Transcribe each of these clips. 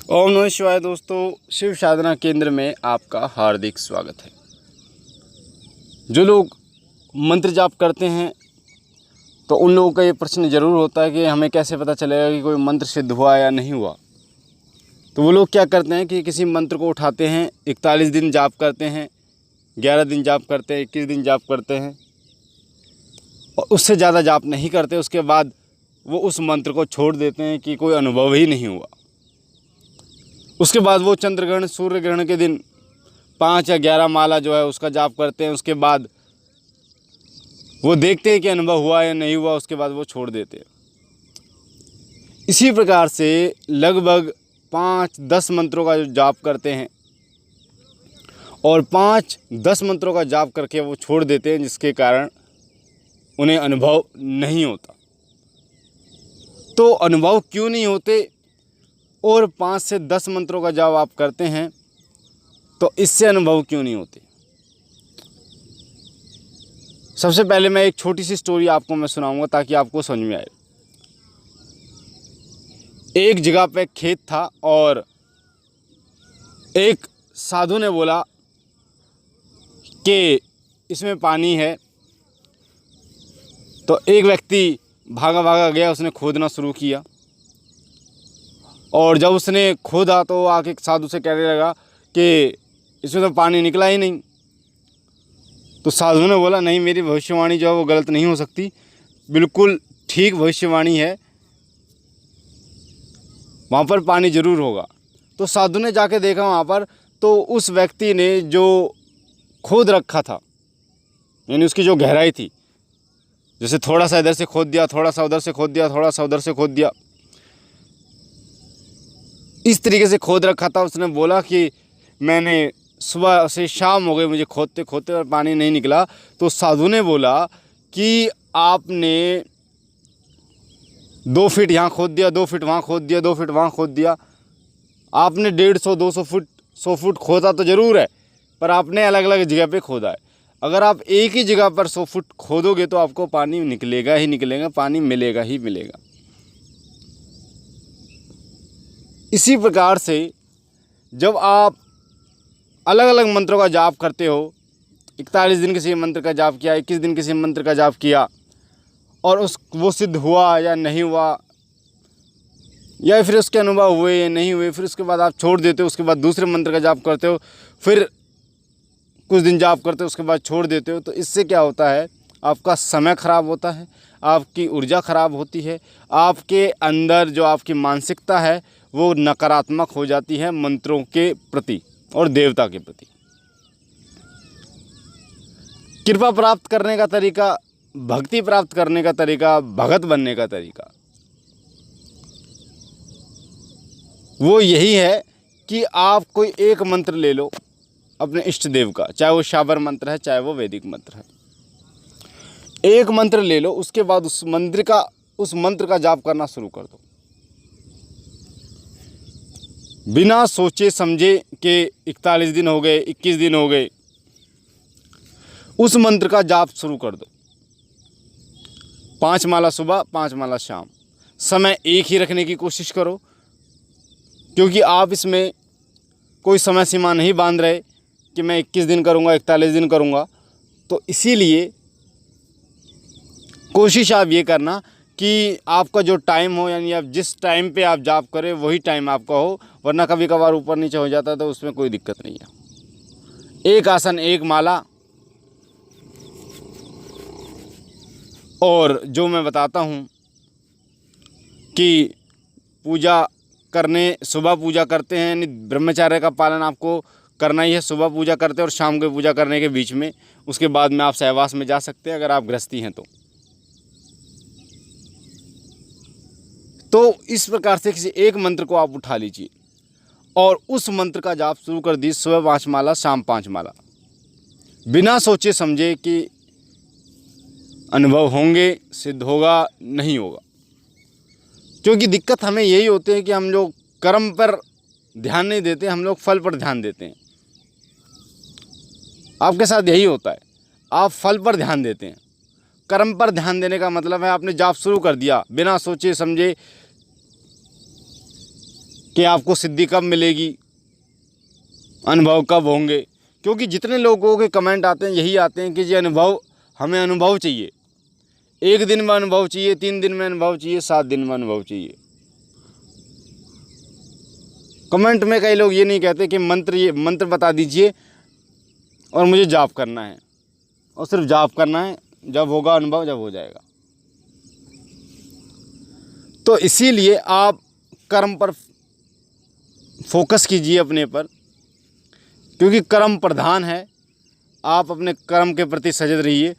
ओम नमः शिवाय। दोस्तों, शिव साधना केंद्र में आपका हार्दिक स्वागत है। जो लोग मंत्र जाप करते हैं तो उन लोगों का ये प्रश्न ज़रूर होता है कि हमें कैसे पता चलेगा कि कोई मंत्र सिद्ध हुआ या नहीं हुआ। तो वो लोग क्या करते हैं कि किसी मंत्र को उठाते हैं, 41 दिन जाप करते हैं, 11 दिन जाप करते हैं, 21 दिन जाप करते हैं और उससे ज़्यादा जाप नहीं करते। उसके बाद वो उस मंत्र को छोड़ देते हैं कि कोई अनुभव ही नहीं हुआ। उसके बाद वो चंद्रग्रहण, सूर्य ग्रहण के दिन 5 या 11 माला जो है उसका जाप करते हैं। उसके बाद वो देखते हैं कि अनुभव हुआ या नहीं हुआ, उसके बाद वो छोड़ देते हैं। इसी प्रकार से लगभग 5-10 मंत्रों का जो जाप करते हैं और 5-10 मंत्रों का जाप करके वो छोड़ देते हैं, जिसके कारण उन्हें अनुभव नहीं होता। तो अनुभव क्यों नहीं होते और 5 से 10 मंत्रों का जाप आप करते हैं तो इससे अनुभव क्यों नहीं होते? सबसे पहले मैं एक छोटी सी स्टोरी आपको मैं सुनाऊंगा ताकि आपको समझ में आए। एक जगह पे खेत था और एक साधु ने बोला कि इसमें पानी है। तो एक व्यक्ति भागा भागा गया, उसने खोदना शुरू किया और जब उसने खोदा तो आके साधु से कहने लगा कि इसमें तो पानी निकला ही नहीं। तो साधु ने बोला, नहीं, मेरी भविष्यवाणी जो है वो गलत नहीं हो सकती, बिल्कुल ठीक भविष्यवाणी है, वहाँ पर पानी ज़रूर होगा। तो साधु ने जाके देखा वहाँ पर, तो उस व्यक्ति ने जो खोद रखा था, यानी उसकी जो गहराई थी, जैसे थोड़ा सा इधर से खोद दिया, थोड़ा सा उधर से खोद दिया, थोड़ा सा उधर से खोद दिया, इस तरीके से खोद रखा था। उसने बोला कि मैंने सुबह से शाम हो गई मुझे खोदते खोदते और पानी नहीं निकला। तो साधु ने बोला कि आपने 2 फीट यहाँ खोद दिया, 2 फीट वहाँ खोद दिया, 2 फीट वहाँ खोद दिया, आपने 150-200 फुट 100 फुट खोदा तो ज़रूर है, पर आपने अलग अलग जगह पे खोदा है। अगर आप एक ही जगह पर 100 फुट खोदोगे तो आपको पानी निकलेगा ही निकलेगा, पानी मिलेगा ही मिलेगा। इसी प्रकार से जब आप अलग अलग मंत्रों का जाप करते हो, 41 दिन किसी मंत्र का जाप किया, 21 दिन किसी मंत्र का जाप किया और वो सिद्ध हुआ या नहीं हुआ, या फिर उसके अनुभव हुए या नहीं हुए, फिर उसके बाद आप छोड़ देते हो, उसके बाद दूसरे मंत्र का जाप करते हो, फिर कुछ दिन जाप करते हो, उसके बाद छोड़ देते हो, तो इससे क्या होता है? आपका समय खराब होता है, आपकी ऊर्जा खराब होती है, आपके अंदर जो आपकी मानसिकता है वो नकारात्मक हो जाती है मंत्रों के प्रति और देवता के प्रति। कृपा प्राप्त करने का तरीका, भक्ति प्राप्त करने का तरीका, भगत बनने का तरीका वो यही है कि आप कोई एक मंत्र ले लो अपने इष्ट देव का, चाहे वो शाबर मंत्र है, चाहे वो वैदिक मंत्र है। एक मंत्र ले लो, उसके बाद उस मंत्र का जाप करना शुरू कर दो, बिना सोचे समझे कि 41 दिन हो गए, 21 दिन हो गए, उस मंत्र का जाप शुरू कर दो। 5 माला सुबह, 5 माला शाम, समय एक ही रखने की कोशिश करो, क्योंकि आप इसमें कोई समय सीमा नहीं बांध रहे कि मैं 21 दिन करूँगा, 41 दिन करूँगा। तो इसीलिए कोशिश आप ये करना कि आपका जो टाइम हो, यानी आप जिस टाइम पे आप जाप करें वही टाइम आपका हो, वरना कभी कभार ऊपर नीचे हो जाता है तो उसमें कोई दिक्कत नहीं है। एक आसन, एक माला, और जो मैं बताता हूँ कि पूजा करने, सुबह पूजा करते हैं, यानी ब्रह्मचर्य का पालन आपको करना ही है। सुबह पूजा करते हैं और शाम को पूजा करने के बीच में, उसके बाद में आप सहवास में जा सकते हैं अगर आप गृहस्थी हैं तो इस प्रकार से किसी एक मंत्र को आप उठा लीजिए और उस मंत्र का जाप शुरू कर दीजिए। सुबह 5 माला, शाम 5 माला, बिना सोचे समझे कि अनुभव होंगे, सिद्ध होगा, नहीं होगा। क्योंकि दिक्कत हमें यही होती है कि हम लोग कर्म पर ध्यान नहीं देते, हम लोग फल पर ध्यान देते हैं। आपके साथ यही होता है, आप फल पर ध्यान देते हैं। कर्म पर ध्यान देने का मतलब है आपने जाप शुरू कर दिया बिना सोचे समझे कि आपको सिद्धि कब मिलेगी, अनुभव कब होंगे। क्योंकि जितने लोगों के कमेंट आते हैं यही आते हैं कि जी अनुभव, हमें अनुभव चाहिए, 1 दिन में अनुभव चाहिए, 3 दिन में अनुभव चाहिए, 7 दिन में अनुभव चाहिए। कमेंट में कई लोग ये नहीं कहते कि मंत्र बता दीजिए और मुझे जाप करना है, और सिर्फ जाप करना है, जब होगा अनुभव, जब हो जाएगा। तो इसीलिए आप कर्म पर फोकस कीजिए अपने पर, क्योंकि कर्म प्रधान है। आप अपने कर्म के प्रति सजग रहिए।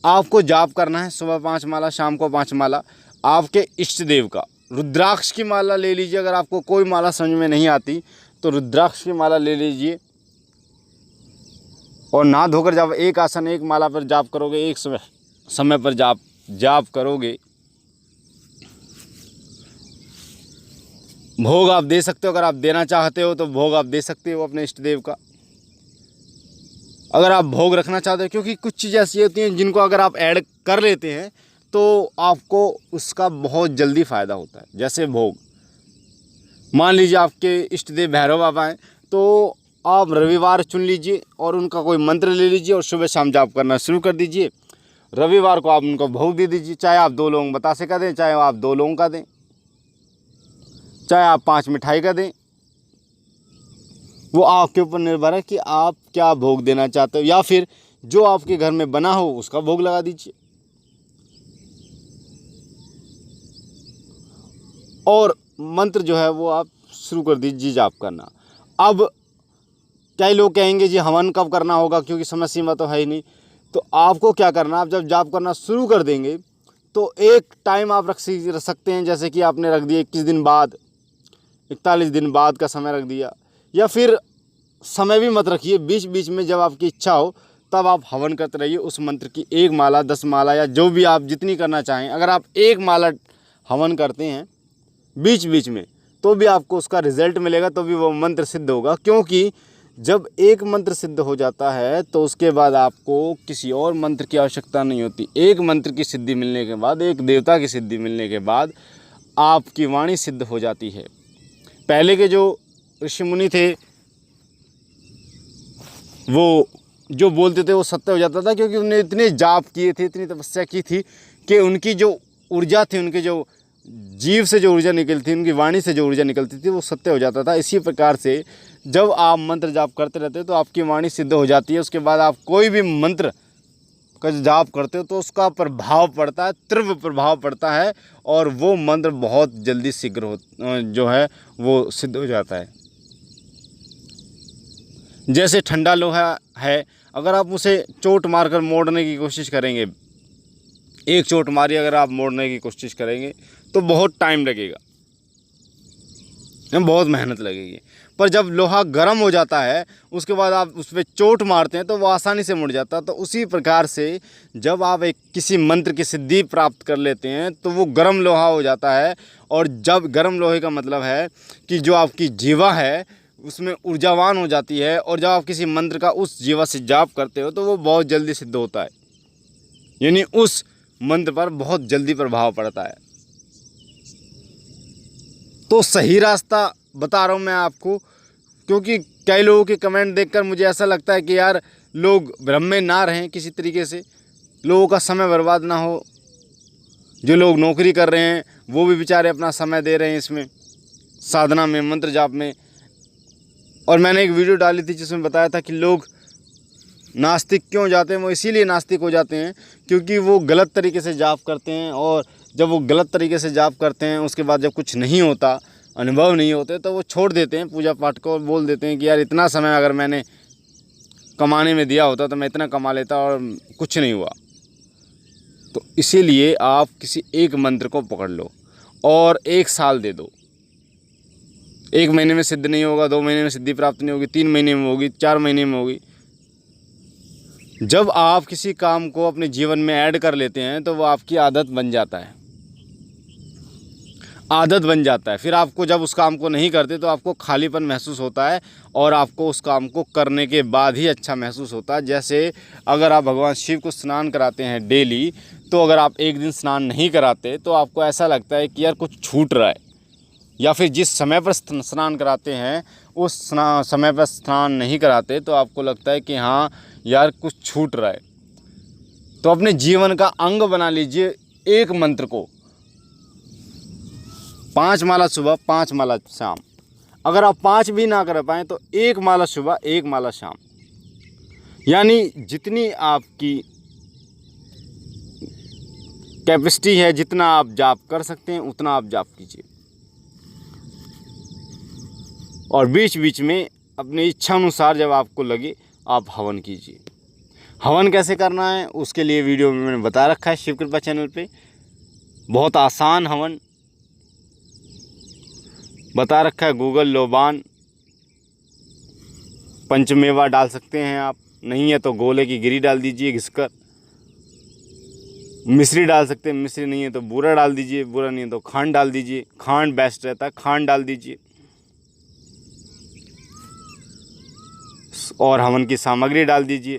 आपको जाप करना है, सुबह 5 माला, शाम को 5 माला आपके इष्ट देव का। रुद्राक्ष की माला ले लीजिए, अगर आपको कोई माला समझ में नहीं आती तो रुद्राक्ष की माला ले लीजिए, और नहा धोकर जब एक आसन, एक माला पर जाप करोगे, एक समय पर जाप करोगे, भोग आप दे सकते हो। अगर आप देना चाहते हो तो भोग आप दे सकते हो अपने इष्ट देव का। अगर आप भोग रखना चाहते हो, क्योंकि कुछ चीज़ें ऐसी होती हैं जिनको अगर आप ऐड कर लेते हैं तो आपको उसका बहुत जल्दी फ़ायदा होता है। जैसे भोग, मान लीजिए आपके इष्ट देव भैरव बाबा हैं, तो आप रविवार चुन लीजिए और उनका कोई मंत्र ले लीजिए और सुबह शाम जाप करना शुरू कर दीजिए। रविवार को आप उनको भोग दे दीजिए, चाहे आप 2 लोग बतासे का दें, चाहे आप 2 लोगों का दें, चाहे आप 5 मिठाई का दें। वो आपके ऊपर निर्भर है कि आप क्या भोग देना चाहते हो, या फिर जो आपके घर में बना हो उसका भोग लगा दीजिए। और मंत्र जो है वो आप शुरू कर दीजिए जाप करना। अब कई लोग कहेंगे जी हवन कब करना होगा, क्योंकि समय सीमा तो है ही नहीं। तो आपको क्या करना, आप जब जाप करना शुरू कर देंगे तो एक टाइम आप रख सकते हैं, जैसे कि आपने रख दिया 21 दिन बाद, 41 दिन बाद का समय रख दिया, या फिर समय भी मत रखिए। बीच बीच में जब आपकी इच्छा हो तब आप हवन करते रहिए उस मंत्र की। 1 माला, 10 माला, या जो भी आप जितनी करना चाहें। अगर आप 1 माला हवन करते हैं बीच बीच में तो भी आपको उसका रिजल्ट मिलेगा, तो भी वो मंत्र सिद्ध होगा। क्योंकि जब एक मंत्र सिद्ध हो जाता है तो उसके बाद आपको किसी और मंत्र की आवश्यकता नहीं होती। एक मंत्र की सिद्धि मिलने के बाद, एक देवता की सिद्धि मिलने के बाद आपकी वाणी सिद्ध हो जाती है। पहले के जो ऋषि मुनि थे वो जो बोलते थे वो सत्य हो जाता था, क्योंकि उन्होंने इतने जाप किए थे, इतनी तपस्या की थी कि उनकी जो ऊर्जा थी, उनके जो जीव से जो ऊर्जा निकलती थी, उनकी वाणी से जो ऊर्जा निकलती थी, वो सत्य हो जाता था। इसी प्रकार से जब आप मंत्र जाप करते रहते हो तो आपकी वाणी सिद्ध हो जाती है। उसके बाद आप कोई भी मंत्र का जाप करते हो तो उसका प्रभाव पड़ता है, तीव्र प्रभाव पड़ता है, और वो मंत्र बहुत जल्दी शीघ्र जो है वो सिद्ध हो जाता है। जैसे ठंडा लोहा है, अगर आप उसे चोट मारकर मोड़ने की कोशिश करेंगे, एक चोट मारी अगर आप मोड़ने की कोशिश करेंगे तो बहुत टाइम लगेगा, बहुत मेहनत लगेगी। पर जब लोहा गर्म हो जाता है उसके बाद आप उस पर चोट मारते हैं तो वो आसानी से मुड़ जाता है। तो उसी प्रकार से जब आप किसी मंत्र की सिद्धि प्राप्त कर लेते हैं तो वो गर्म लोहा हो जाता है। और जब गर्म लोहे का मतलब है कि जो आपकी जीवा है उसमें ऊर्जावान हो जाती है, और जब आप किसी मंत्र का उस जीवा से जाप करते हो तो वो बहुत जल्दी सिद्ध होता है, यानी उस मंत्र पर बहुत जल्दी प्रभाव पड़ता है। तो सही रास्ता बता रहा हूँ मैं आपको, क्योंकि कई लोगों के कमेंट देखकर मुझे ऐसा लगता है कि यार लोग भ्रम में ना रहें, किसी तरीके से लोगों का समय बर्बाद ना हो। जो लोग नौकरी कर रहे हैं वो भी बेचारे अपना समय दे रहे हैं इसमें, साधना में, मंत्र जाप में। और मैंने एक वीडियो डाली थी जिसमें बताया था कि लोग नास्तिक क्यों जाते हैं। वो इसीलिए नास्तिक हो जाते हैं क्योंकि वो गलत तरीके से जाप करते हैं, और जब वो गलत तरीके से जाप करते हैं उसके बाद जब कुछ नहीं होता, अनुभव नहीं होते, तो वो छोड़ देते हैं पूजा पाठ को और बोल देते हैं कि यार इतना समय अगर मैंने कमाने में दिया होता तो मैं इतना कमा लेता और कुछ नहीं हुआ। तो इसीलिए आप किसी एक मंत्र को पकड़ लो और 1 साल दे दो। 1 महीने में सिद्ध नहीं होगा, 2 महीने में सिद्धि प्राप्त नहीं होगी, 3 महीने में होगी, 4 महीने में होगी। जब आप किसी काम को अपने जीवन में ऐड कर लेते हैं तो वो आपकी आदत बन जाता है, आदत बन जाता है। फिर आपको जब उस काम को नहीं करते तो आपको खालीपन महसूस होता है, और आपको उस काम को करने के बाद ही अच्छा महसूस होता है। जैसे अगर आप भगवान शिव को स्नान कराते हैं डेली, तो अगर आप एक दिन स्नान नहीं कराते तो आपको ऐसा लगता है कि यार कुछ छूट रहा है, या फिर जिस समय पर स्नान कराते हैं उस समय पर स्नान नहीं कराते, तो आपको लगता है कि हाँ यार कुछ छूट रहा है, तो अपने जीवन का अंग बना लीजिए एक मंत्र को। 5 माला सुबह 5 माला शाम। अगर आप 5 भी ना कर पाएँ तो 1 माला सुबह 1 माला शाम, यानी जितनी आपकी कैपेसिटी है, जितना आप जाप कर सकते हैं उतना आप जाप कीजिए। और बीच बीच में अपनी इच्छा अनुसार जब आपको लगे आप हवन कीजिए। हवन कैसे करना है उसके लिए वीडियो में मैंने बता रखा है शिव कृपा चैनल पे। बहुत आसान हवन बता रखा है। गूगल लोबान पंचमेवा डाल सकते हैं आप, नहीं है तो गोले की गिरी डाल दीजिए घिसकर। मिश्री डाल सकते हैं, मिश्री नहीं है तो बूरा डाल दीजिए, बूरा नहीं है तो खांड डाल दीजिए। खांड बेस्ट रहता है, खांड डाल दीजिए। और हवन की सामग्री डाल दीजिए,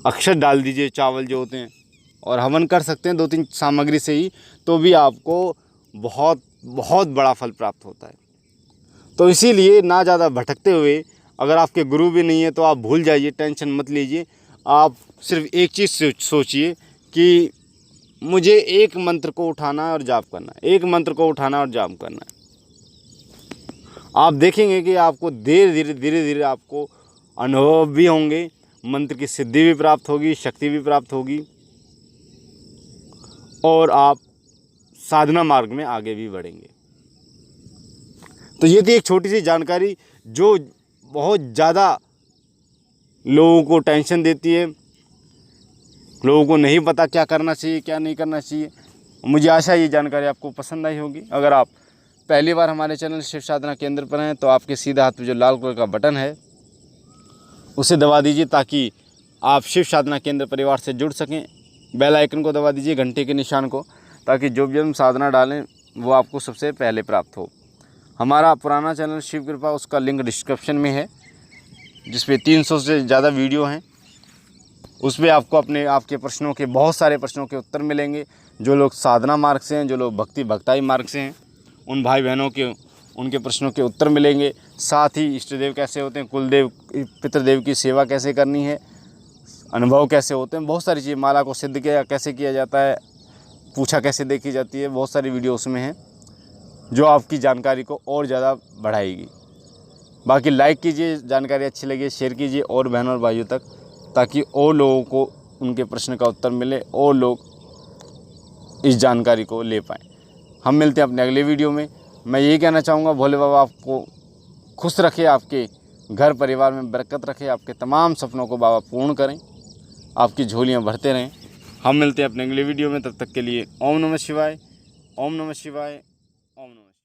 अक्षत डाल दीजिए, चावल जो होते हैं, और हवन कर सकते हैं 2-3 सामग्री से ही, तो भी आपको बहुत बहुत बड़ा फल प्राप्त होता है। तो इसीलिए ना ज़्यादा भटकते हुए, अगर आपके गुरु भी नहीं है तो आप भूल जाइए, टेंशन मत लीजिए। आप सिर्फ एक चीज़ से सोचिए कि मुझे एक मंत्र को उठाना है और जाप करना है, एक मंत्र को उठाना और जाप करना है। आप देखेंगे कि आपको धीरे धीरे आपको अनुभव भी होंगे, मंत्र की सिद्धि भी प्राप्त होगी, शक्ति भी प्राप्त होगी, और आप साधना मार्ग में आगे भी बढ़ेंगे। तो ये थी एक छोटी सी जानकारी जो बहुत ज़्यादा लोगों को टेंशन देती है। लोगों को नहीं पता क्या करना चाहिए क्या नहीं करना चाहिए। मुझे आशा है ये जानकारी आपको पसंद आई होगी। अगर आप पहली बार हमारे चैनल शिव साधना केंद्र पर हैं तो आपके सीधे हाथ में जो लाल कलर का बटन है उसे दबा दीजिए, ताकि आप शिव साधना केंद्र परिवार से जुड़ सकें। बेल आइकन को दबा दीजिए, घंटे के निशान को, ताकि जो भी हम साधना डालें वो आपको सबसे पहले प्राप्त हो। हमारा पुराना चैनल शिव कृपा, उसका लिंक डिस्क्रिप्शन में है, जिसपे 300 से ज़्यादा वीडियो हैं। उसमें आपको आपके प्रश्नों के, बहुत सारे प्रश्नों के उत्तर मिलेंगे। जो लोग साधना मार्ग से हैं, जो लोग भक्ताई मार्ग से हैं, उन भाई बहनों के उनके प्रश्नों के उत्तर मिलेंगे। साथ ही इष्ट देव कैसे होते हैं, कुलदेव पितृदेव की सेवा कैसे करनी है, अनुभव कैसे होते हैं, बहुत सारी चीज़ें, माला को सिद्ध कैसे किया जाता है, पूछा कैसे देखी जाती है, बहुत सारी वीडियो उसमें हैं जो आपकी जानकारी को और ज़्यादा बढ़ाएगी। बाकी लाइक कीजिए, जानकारी अच्छी लगी शेयर कीजिए और बहनों और भाइयों तक, ताकि और लोगों को उनके प्रश्न का उत्तर मिले और लोग इस जानकारी को ले पाएँ। हम मिलते हैं अपने अगले वीडियो में। मैं यही कहना चाहूँगा, भोले बाबा आपको खुश रखे, आपके घर परिवार में बरकत रखे, आपके तमाम सपनों को बाबा पूर्ण करें, आपकी झोलियाँ भरते रहें। हम मिलते हैं अपने अगले वीडियो में, तब तक के लिए ओम नमः शिवाय, ओम नमः शिवाय।